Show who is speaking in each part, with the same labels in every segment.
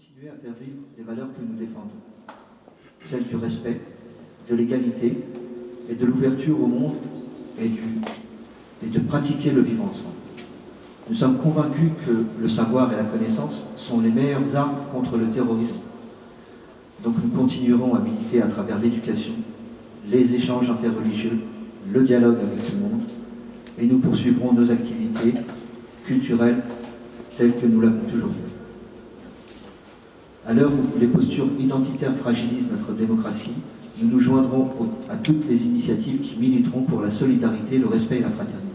Speaker 1: continuer à faire vivre les valeurs que nous défendons, celles du respect, de l'égalité et de l'ouverture au monde et de pratiquer le vivre ensemble. Nous sommes convaincus que le savoir et la connaissance sont les meilleures armes contre le terrorisme. Donc nous continuerons à militer à travers l'éducation, les échanges interreligieux, le dialogue avec tout le monde, et nous poursuivrons nos activités culturelles telles que nous l'avons toujours fait. À l'heure où les postures identitaires fragilisent notre démocratie, nous nous joindrons à toutes les initiatives qui militeront pour la solidarité, le respect et la fraternité.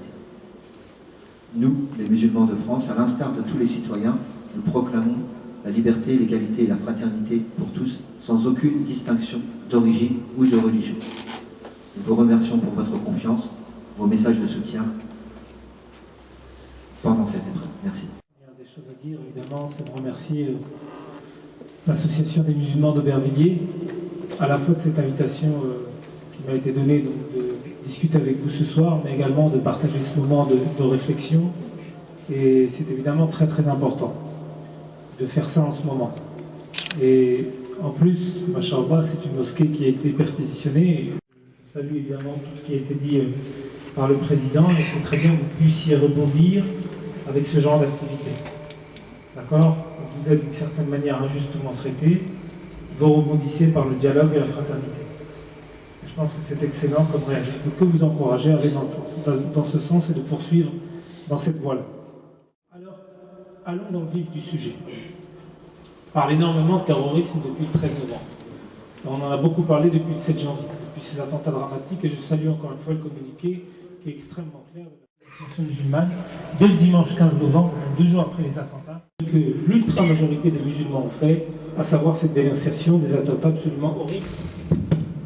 Speaker 1: Nous, les musulmans de France, à l'instar de tous les citoyens, nous proclamons la liberté, l'égalité et la fraternité pour tous, sans aucune distinction d'origine ou de religion. Nous vous remercions pour votre confiance, vos messages de soutien pendant cette épreuve. Merci.
Speaker 2: Il y a des choses à dire, évidemment, c'est de remercier l'Association des musulmans d'Aubervilliers, à la fois de cette invitation qui m'a été donnée donc, de discuter avec vous ce soir, mais également de partager ce moment de réflexion. Et c'est évidemment très très important de faire ça en ce moment. Et en plus, Machallah, c'est une mosquée qui a été perquisitionnée. Je salue évidemment tout ce qui a été dit par le président, et c'est très bien que vous puissiez rebondir avec ce genre d'activité. D'accord ? Vous êtes d'une certaine manière injustement traité, vous rebondissez par le dialogue et la fraternité. Et je pense que c'est excellent comme réaction. Je peux vous encourager à aller dans ce sens et de poursuivre dans cette voie-là. Alors, allons dans le vif du sujet. On parle énormément de terrorisme depuis le 13 novembre. On en a beaucoup parlé depuis le 7 janvier, depuis ces attentats dramatiques, et je salue encore une fois le communiqué qui est extrêmement clair de l'association musulmane. Dès le dimanche 15 novembre, 2 jours après les attentats, que l'ultra-majorité des musulmans ont fait, à savoir cette dénonciation des attentats absolument horribles,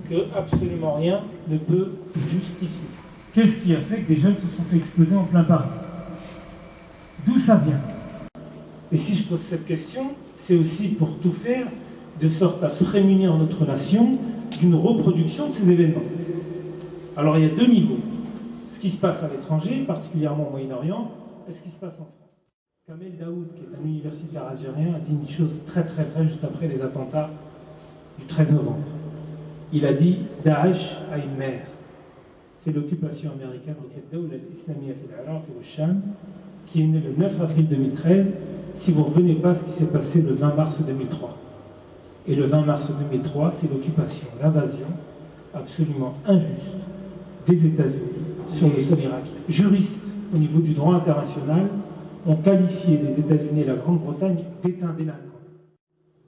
Speaker 2: que absolument rien ne peut justifier. Qu'est-ce qui a fait que des jeunes se sont fait exploser en plein Paris? D'où ça vient? Et si je pose cette question, c'est aussi pour tout faire, de sorte à prémunir notre nation d'une reproduction de ces événements. Alors il y a 2 niveaux. Ce qui se passe à l'étranger, particulièrement au Moyen-Orient, et ce qui se passe en France. Kamel Daoud, qui est un universitaire algérien, a dit une chose très très vraie juste après les attentats du 13 novembre. Il a dit « Daesh a une mère ». C'est l'occupation américaine de Dawla al-Islamiyya fil Iraq et au Sham, qui est née le 9 avril 2013, si vous ne revenez pas à ce qui s'est passé le 20 mars 2003. Et le 20 mars 2003, c'est l'occupation, l'invasion absolument injuste des États-Unis sur le sol irakien. Juristes au niveau du droit international ont qualifié les États-Unis et la Grande-Bretagne d'États délinquants.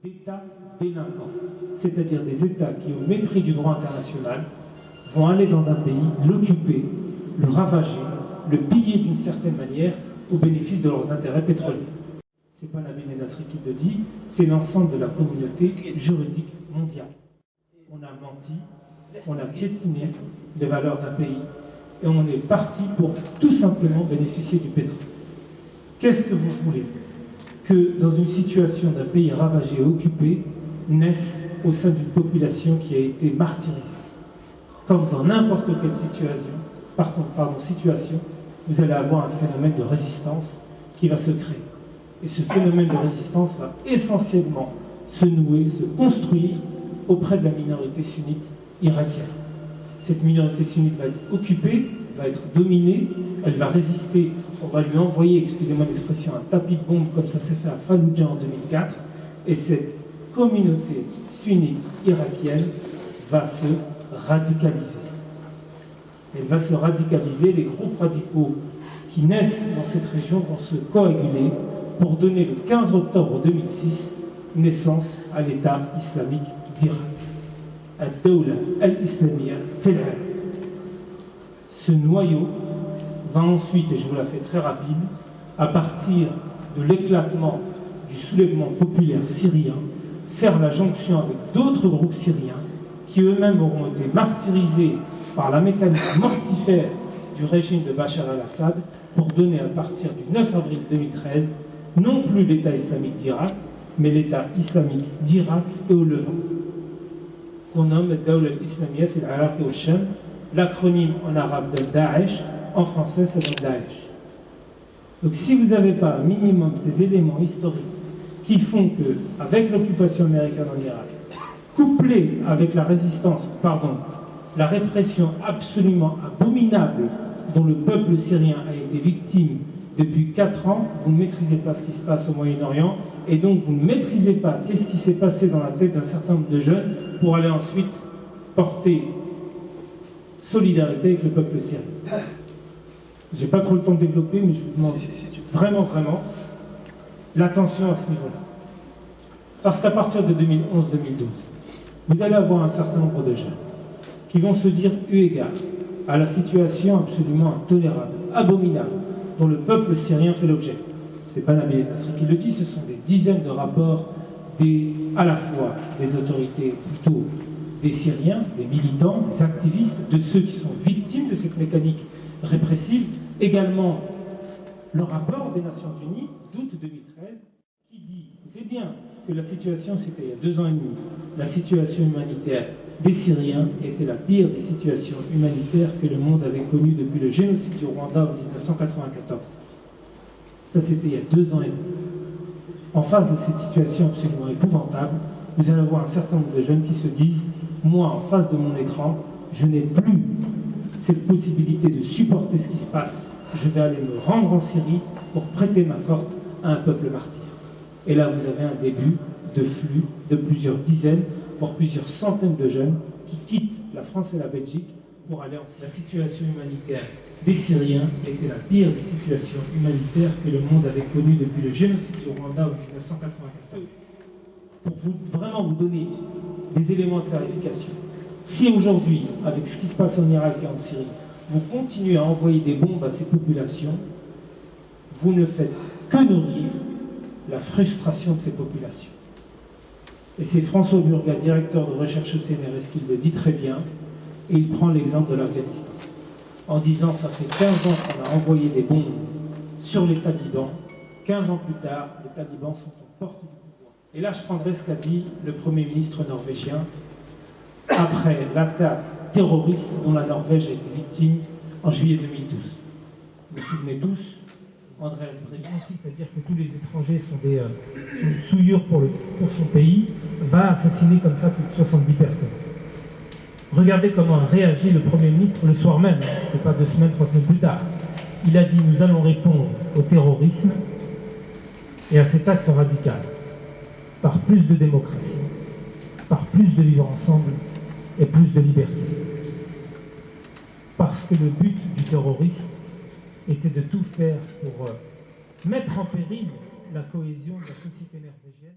Speaker 2: D'États délinquants, c'est-à-dire des États qui, au mépris du droit international, vont aller dans un pays, l'occuper, le ravager, le piller d'une certaine manière au bénéfice de leurs intérêts pétroliers. Ce n'est pas Nabil Nasri qui le dit, c'est l'ensemble de la communauté juridique mondiale. On a menti, on a piétiné les valeurs d'un pays et on est parti pour tout simplement bénéficier du pétrole. Qu'est-ce que vous voulez? Que dans une situation d'un pays ravagé et occupé, naisse au sein d'une population qui a été martyrisée. Comme dans n'importe quelle situation, vous allez avoir un phénomène de résistance qui va se créer. Et ce phénomène de résistance va essentiellement se nouer, se construire auprès de la minorité sunnite irakienne. Cette minorité sunnite va être occupée, va être dominée, elle va résister, on va lui envoyer, excusez-moi l'expression, un tapis de bombe comme ça s'est fait à Fallujah en 2004, et cette communauté sunnite irakienne va se radicaliser. Elle va se radicaliser, les groupes radicaux qui naissent dans cette région vont se coaguler pour donner le 15 octobre 2006 naissance à l'État islamique d'Irak. Ad-Dawla al-Islamiyya fil Iraq. Ce noyau va ensuite, et je vous la fais très rapide, à partir de l'éclatement du soulèvement populaire syrien, faire la jonction avec d'autres groupes syriens qui eux-mêmes auront été martyrisés par la mécanique mortifère du régime de Bachar al-Assad pour donner à partir du 9 avril 2013 non plus l'État islamique d'Irak, mais l'État islamique d'Irak et au Levant, qu'on nomme Dawla al-Islamiyya fil Iraq et au Sham, l'acronyme en arabe de Daesh, en français ça donne Daesh. Donc si vous n'avez pas un minimum ces éléments historiques qui font que, avec l'occupation américaine en Irak, couplée avec la répression absolument abominable dont le peuple syrien a été victime depuis 4 ans, vous ne maîtrisez pas ce qui se passe au Moyen-Orient, et donc vous ne maîtrisez pas qu'est-ce qui s'est passé dans la tête d'un certain nombre de jeunes pour aller ensuite porter solidarité avec le peuple syrien. J'ai pas trop le temps de développer, mais je vous demande vraiment l'attention à ce niveau-là. Parce qu'à partir de 2011-2012, vous allez avoir un certain nombre de jeunes qui vont se dire, eu égard à la situation absolument intolérable, abominable, dont le peuple syrien fait l'objet. C'est pas Nabil Nasri qui le dit, ce sont des dizaines de rapports à la fois des autorités, plutôt des Syriens, des militants, des activistes, de ceux qui sont victimes de cette mécanique répressive, également le rapport des Nations Unies d'août 2013 qui dit, écoutez bien, que la situation, c'était il y a 2 ans et demi, la situation humanitaire des Syriens était la pire des situations humanitaires que le monde avait connues depuis le génocide du Rwanda en 1994. Ça, c'était il y a 2 ans et demi. En face de cette situation absolument épouvantable, vous allez avoir un certain nombre de jeunes qui se disent, moi, en face de mon écran, je n'ai plus cette possibilité de supporter ce qui se passe. Je vais aller me rendre en Syrie pour prêter ma force à un peuple martyr. Et là, vous avez un début de flux de plusieurs dizaines, voire plusieurs centaines de jeunes qui quittent la France et la Belgique pour aller en Syrie. La situation humanitaire des Syriens était la pire des situations humanitaires que le monde avait connues depuis le génocide du Rwanda en 1994. Pour vraiment vous donner des éléments de clarification. Si aujourd'hui, avec ce qui se passe en Irak et en Syrie, vous continuez à envoyer des bombes à ces populations, vous ne faites que nourrir la frustration de ces populations. Et c'est François Burgat, directeur de recherche au CNRS, qui le dit très bien, et il prend l'exemple de l'Afghanistan, en disant ça fait 15 ans qu'on a envoyé des bombes sur les talibans, 15 ans plus tard, les talibans sont aux portes du pouvoir. Et là, je prendrai ce qu'a dit le Premier ministre norvégien après l'attaque terroriste dont la Norvège a été victime en juillet 2012. Vous vous souvenez tous, Andreas Breivik, c'est-à-dire que tous les étrangers sont des souillures pour son pays, va assassiner comme ça plus de 70 personnes. Regardez comment a réagi le Premier ministre le soir même, c'est pas 2 semaines, 3 semaines plus tard. Il a dit, nous allons répondre au terrorisme et à cet acte radical, par plus de démocratie, par plus de vivre ensemble et plus de liberté. Parce que le but du terrorisme était de tout faire pour mettre en péril la cohésion de la société norvégienne.